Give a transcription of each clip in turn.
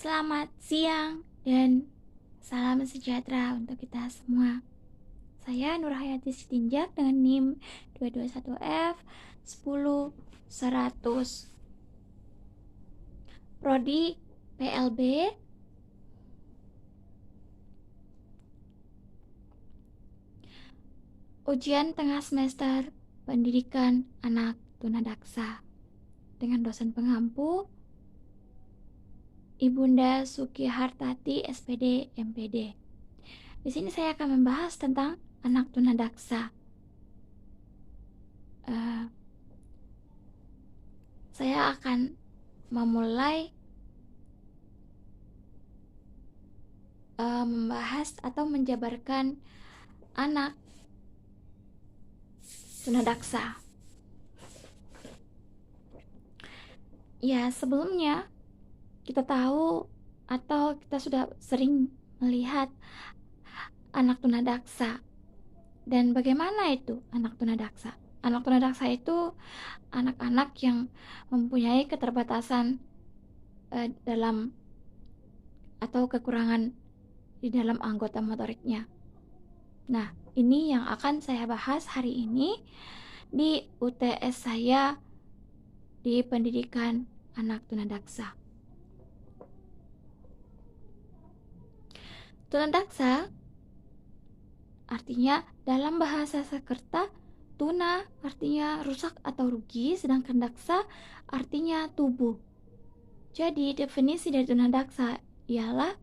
Selamat siang dan salam sejahtera untuk kita semua. Saya Nurhayati Sitinjak dengan NIM 221F 10100. Prodi PLB Ujian tengah semester Pendidikan Anak Tunadaksa dengan dosen pengampu Ibunda Sukihartati SPD MPD. Di sini saya akan membahas tentang anak tunadaksa. Saya akan memulai membahas atau menjabarkan anak tunadaksa. Ya, sebelumnya kita tahu atau kita sudah sering melihat anak tunadaksa. Dan bagaimana itu anak tunadaksa? Anak tunadaksa itu anak-anak yang mempunyai keterbatasan dalam atau kekurangan di dalam anggota motoriknya. Nah, ini yang akan saya bahas hari ini di UTS saya di pendidikan anak tunadaksa. Tunadaksa artinya dalam bahasa Sakerta, tuna artinya rusak atau rugi, sedangkan daksa artinya tubuh. Jadi definisi dari tunadaksa ialah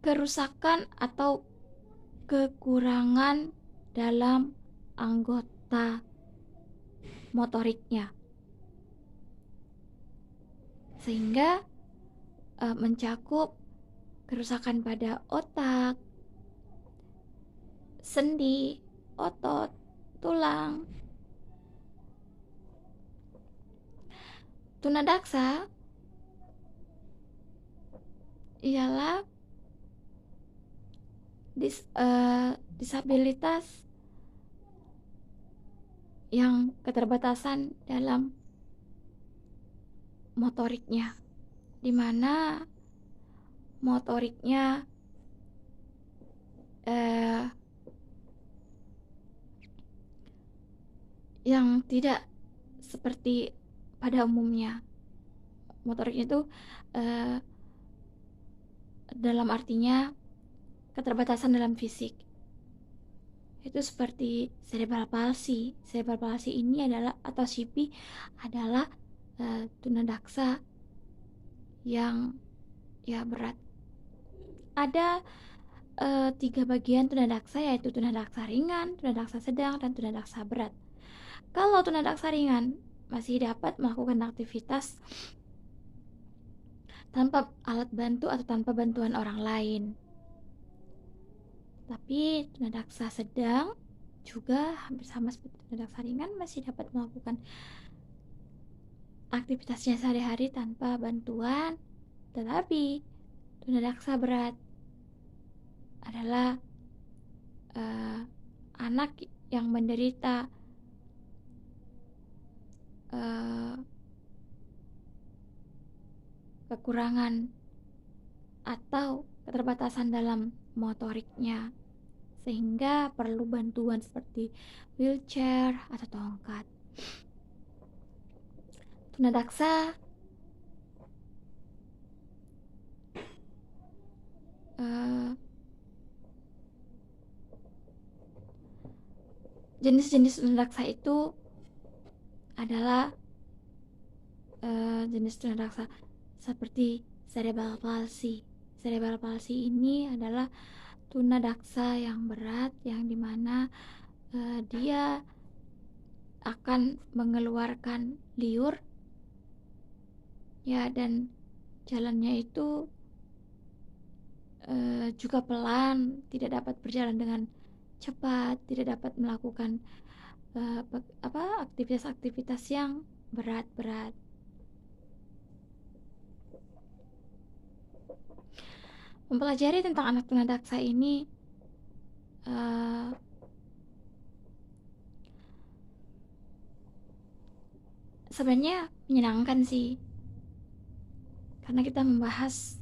kerusakan atau kekurangan dalam anggota motoriknya, sehingga mencakup kerusakan pada otak, sendi, otot, tulang. Tunadaksa ialah disabilitas yang keterbatasan dalam motoriknya, di mana motoriknya yang tidak seperti pada umumnya. Motoriknya itu dalam artinya keterbatasan dalam fisik. Itu seperti cerebral palsy. Cerebral palsy ini adalah, atau CP adalah tunadaksa yang ya berat. Ada 3 bagian tunadaksa, yaitu tunadaksa ringan, tunadaksa sedang, dan tunadaksa berat. Kalau tunadaksa ringan masih dapat melakukan aktivitas tanpa alat bantu atau tanpa bantuan orang lain. Tapi tunadaksa sedang juga hampir sama seperti tunadaksa ringan, masih dapat melakukan aktivitasnya sehari-hari tanpa bantuan. Tetapi tunadaksa berat adalah anak yang menderita kekurangan atau keterbatasan dalam motoriknya, sehingga perlu bantuan seperti wheelchair atau tongkat. Tunadaksa jenis-jenis tunadaksa itu adalah jenis tunadaksa seperti cerebral palsy. Cerebral palsy ini adalah tunadaksa yang berat, yang dimana dia akan mengeluarkan liur ya, dan jalannya itu juga pelan, tidak dapat berjalan dengan cepat, tidak dapat melakukan aktivitas-aktivitas yang berat-berat. Mempelajari tentang anak tunadaksa ini sebenarnya menyenangkan sih, karena kita membahas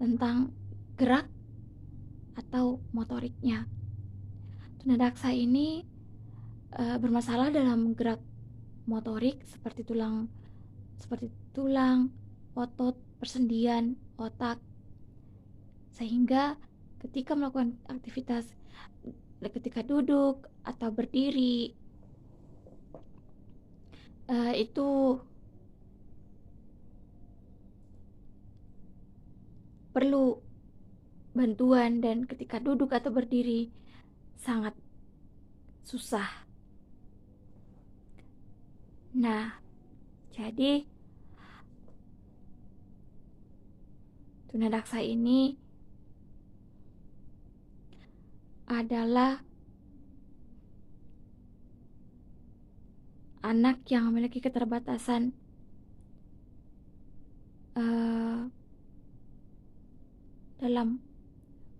tentang gerak atau motoriknya. Tunadaksa ini bermasalah dalam gerak motorik seperti tulang, otot, persendian, otak, sehingga ketika melakukan aktivitas, ketika duduk atau berdiri, itu perlu bantuan, dan ketika duduk atau berdiri sangat susah. Nah, jadi tunadaksa ini adalah anak yang memiliki keterbatasan dalam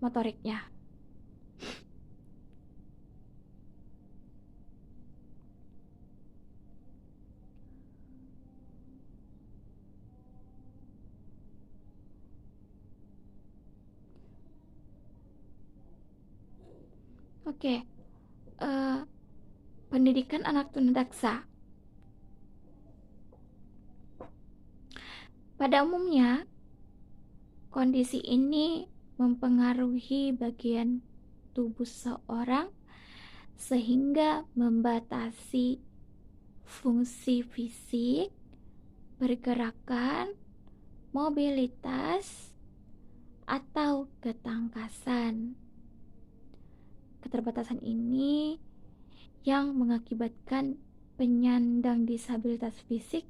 motoriknya. Oke, pendidikan anak tunadaksa. Pada umumnya, kondisi ini mempengaruhi bagian tubuh seseorang sehingga membatasi fungsi fisik, pergerakan, mobilitas, atau ketangkasan. Keterbatasan ini yang mengakibatkan penyandang disabilitas fisik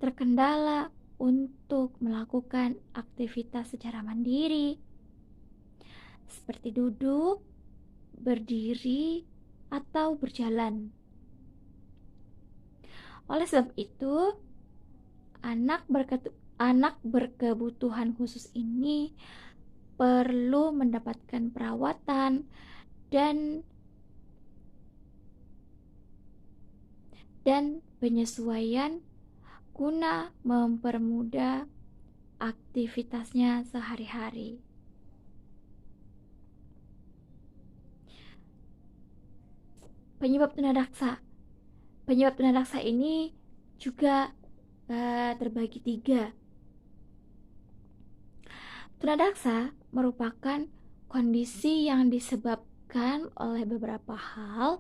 terkendala untuk melakukan aktivitas secara mandiri, seperti duduk, berdiri, atau berjalan. Oleh sebab itu, anak berkebutuhan khusus ini perlu mendapatkan perawatan dan penyesuaian guna mempermudah aktivitasnya sehari-hari. Penyebab tunadaksa ini juga terbagi 3. Tunadaksa merupakan kondisi yang disebabkan oleh beberapa hal,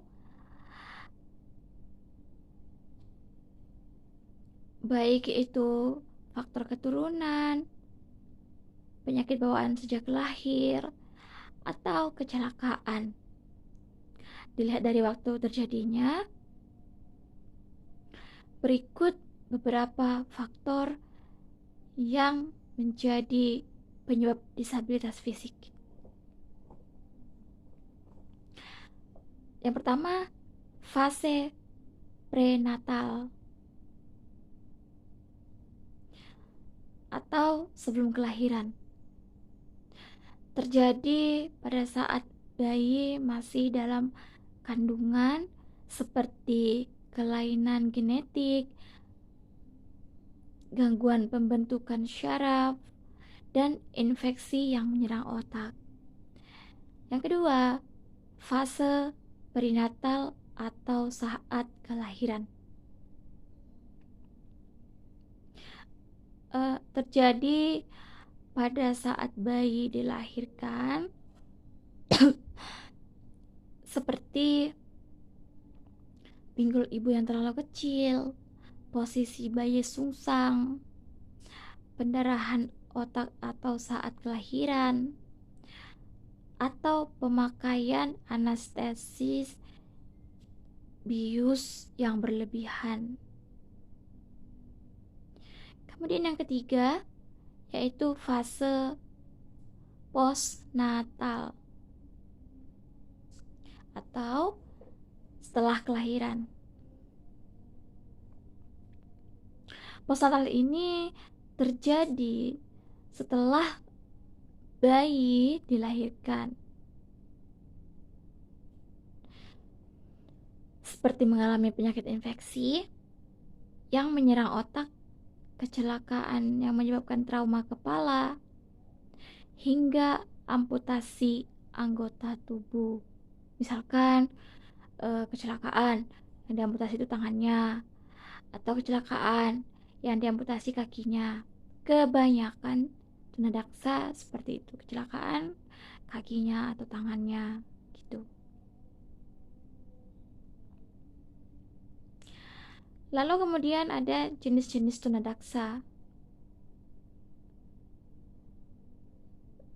baik itu faktor keturunan, penyakit bawaan sejak lahir, atau kecelakaan. Dilihat dari waktu terjadinya, berikut beberapa faktor yang menjadi penyebab disabilitas fisik. Yang pertama, fase prenatal atau sebelum kelahiran. Terjadi pada saat bayi masih dalam kandungan, seperti kelainan genetik, gangguan pembentukan syaraf, dan infeksi yang menyerang otak. Yang kedua, fase perinatal atau saat kelahiran. Terjadi pada saat bayi dilahirkan, seperti pinggul ibu yang terlalu kecil, posisi bayi sungsang, pendarahan otak atau saat kelahiran, atau pemakaian anestesis bius yang berlebihan. Kemudian yang ketiga, yaitu fase postnatal atau setelah kelahiran. Postnatal ini terjadi setelah bayi dilahirkan, seperti mengalami penyakit infeksi yang menyerang otak kecelakaan yang menyebabkan trauma kepala, hingga amputasi anggota tubuh. Misalkan kecelakaan yang diamputasi itu tangannya, atau kecelakaan yang diamputasi kakinya. Kebanyakan tunadaksa seperti itu, kecelakaan kakinya atau tangannya gitu. Lalu kemudian ada jenis-jenis tunadaksa.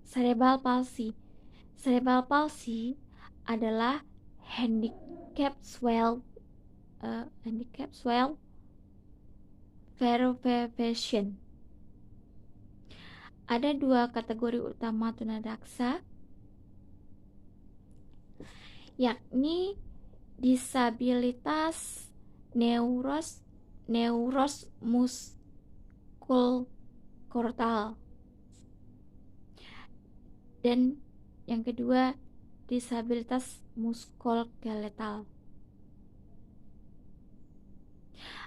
Cerebral palsy. Cerebral palsy adalah handicap swell variation. Ada dua kategori utama tunadaksa, yakni disabilitas neuros muskuloskeletal dan yang kedua disabilitas muskuloskeletal.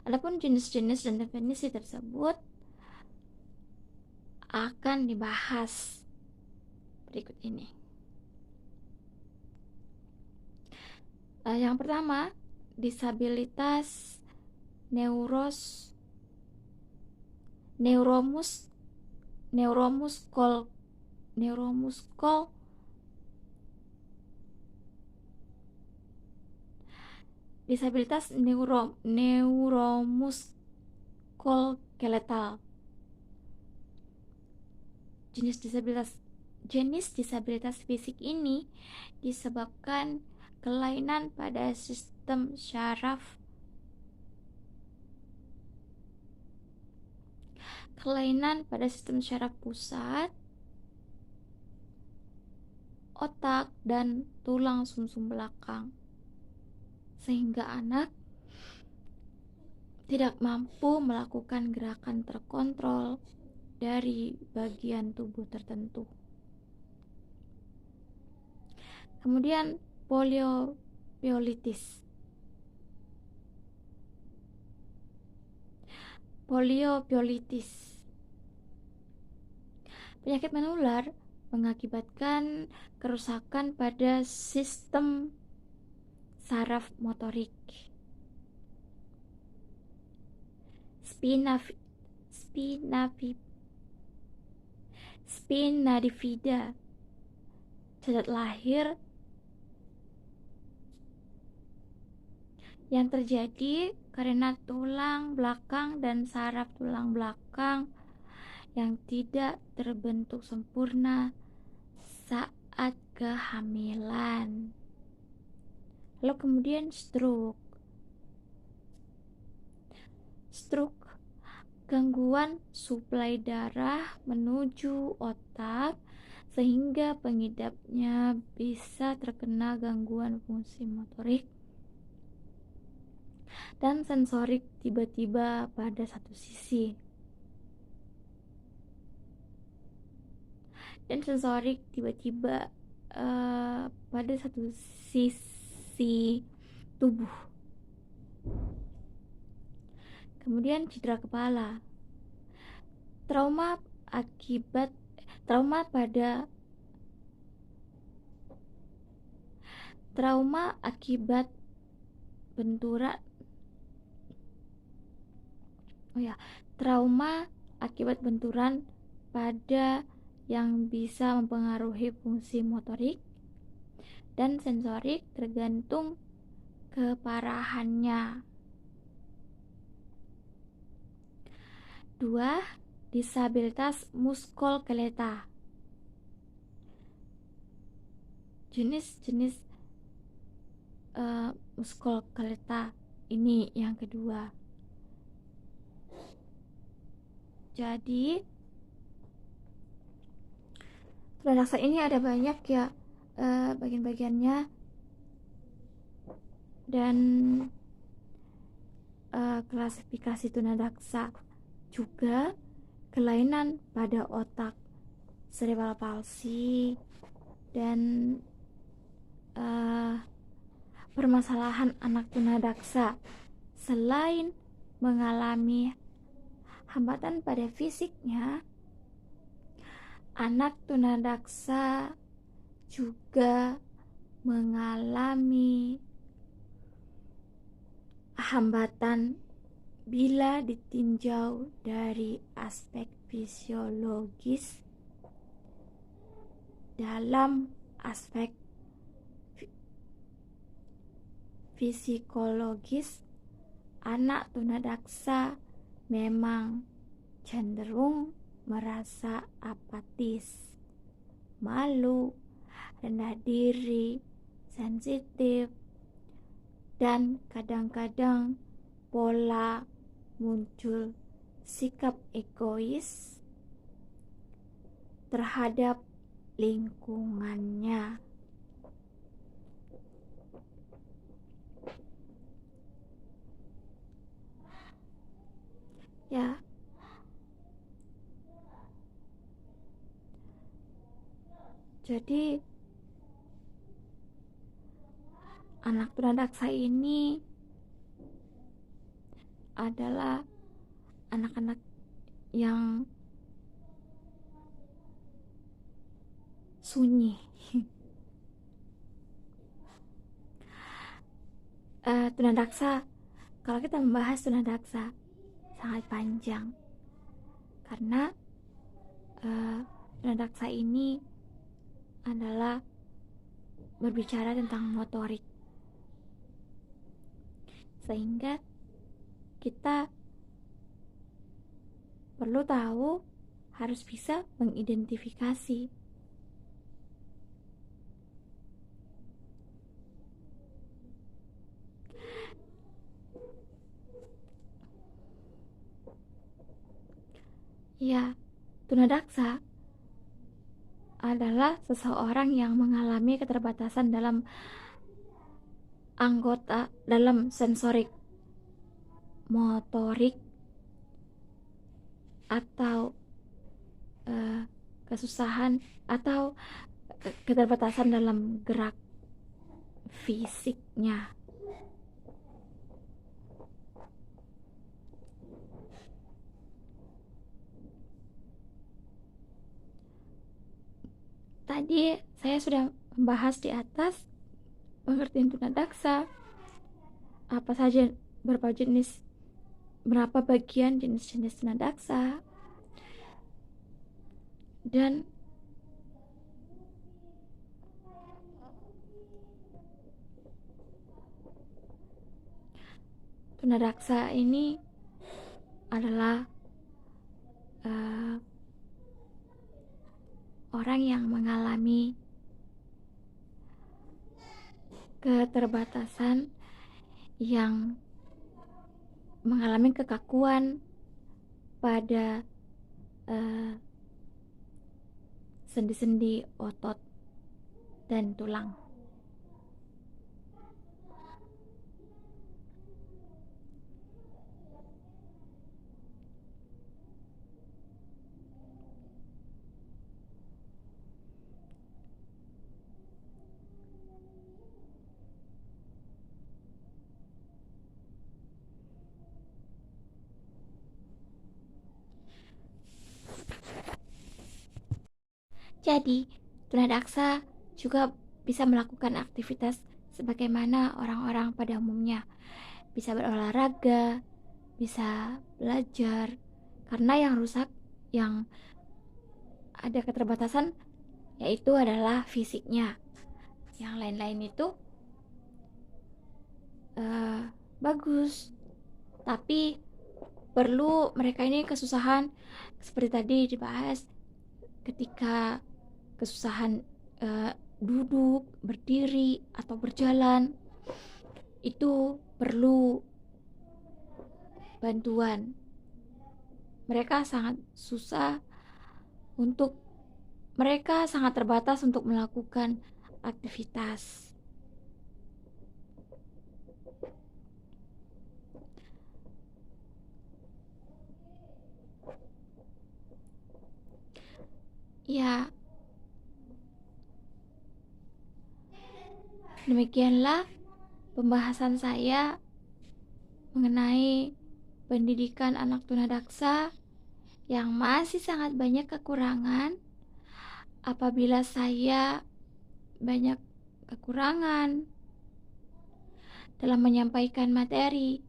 Adapun jenis-jenis dan definisi tersebut akan dibahas berikut ini. Yang pertama, disabilitas neuromuskuloskeletal. Disabilitas neuromuskuloskeletal. Jenis disabilitas fisik ini disebabkan kelainan pada sistem syaraf, pusat, otak, dan tulang sumsum belakang, sehingga anak tidak mampu melakukan gerakan terkontrol dari bagian tubuh tertentu. Kemudian poliomielitis. Penyakit menular mengakibatkan kerusakan pada sistem saraf motorik, spina bifida, cacat lahir yang terjadi karena tulang belakang dan saraf tulang belakang yang tidak terbentuk sempurna saat kehamilan. Lalu kemudian stroke, gangguan suplai darah menuju otak sehingga pengidapnya bisa terkena gangguan fungsi motorik dan sensorik tiba-tiba pada satu sisi. Pada satu sisi tubuh. Kemudian cedera kepala. Trauma akibat benturan pada yang bisa mempengaruhi fungsi motorik dan sensorik tergantung keparahannya. 2. Disabilitas muskuloskeletal. Jenis-jenis muskuloskeletal ini yang kedua. Jadi tunadaksa ini ada banyak ya bagian-bagiannya, dan klasifikasi tunadaksa juga kelainan pada otak, cerebral palsy, dan permasalahan anak tunadaksa selain mengalami hambatan pada fisiknya, anak tunadaksa juga mengalami hambatan bila ditinjau dari aspek fisiologis. Dalam aspek psikologis, anak tunadaksa memang cenderung merasa apatis, malu, rendah diri, sensitif, dan kadang-kadang pola muncul sikap egois terhadap lingkungannya. Ya, jadi anak tunadaksa ini adalah anak-anak yang sunyi. Tunadaksa, kalau kita membahas tunadaksa sangat panjang karena tunadaksa ini adalah berbicara tentang motorik, sehingga kita perlu tahu, harus bisa mengidentifikasi. Ya, tunadaksa adalah seseorang yang mengalami keterbatasan dalam anggota, dalam sensorik, motorik, atau kesusahan atau keterbatasan dalam gerak fisiknya. Tadi saya sudah membahas di atas pengertian tunadaksa, apa saja, berapa jenis, berapa bagian jenis-jenis tunadaksa, dan tunadaksa ini adalah orang yang mengalami keterbatasan, yang mengalami kekakuan pada sendi-sendi otot dan tulang. Jadi, tunadaksa juga bisa melakukan aktivitas sebagaimana orang-orang pada umumnya. Bisa berolahraga, bisa belajar, karena yang rusak, yang ada keterbatasan, yaitu adalah fisiknya. Yang lain-lain itu bagus, tapi perlu mereka ini kesusahan seperti tadi dibahas, ketika kesusahan duduk, berdiri, atau berjalan, itu perlu bantuan. Mereka sangat susah untuk, mereka sangat terbatas untuk melakukan aktivitas. Ya, demikianlah pembahasan saya mengenai pendidikan anak tunadaksa yang masih sangat banyak kekurangan. Apabila saya banyak kekurangan dalam menyampaikan materi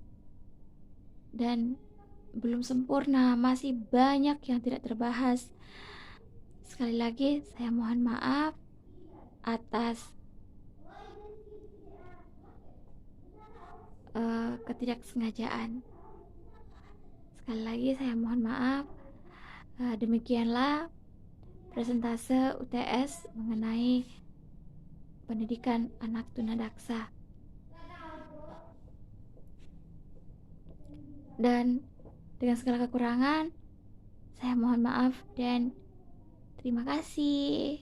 dan belum sempurna, masih banyak yang tidak terbahas. Sekali lagi saya mohon maaf atas ketidaksengajaan. Sekali lagi saya mohon maaf. Demikianlah presentase UTS mengenai pendidikan anak tunadaksa. Dan dengan segala kekurangan, saya mohon maaf dan terima kasih.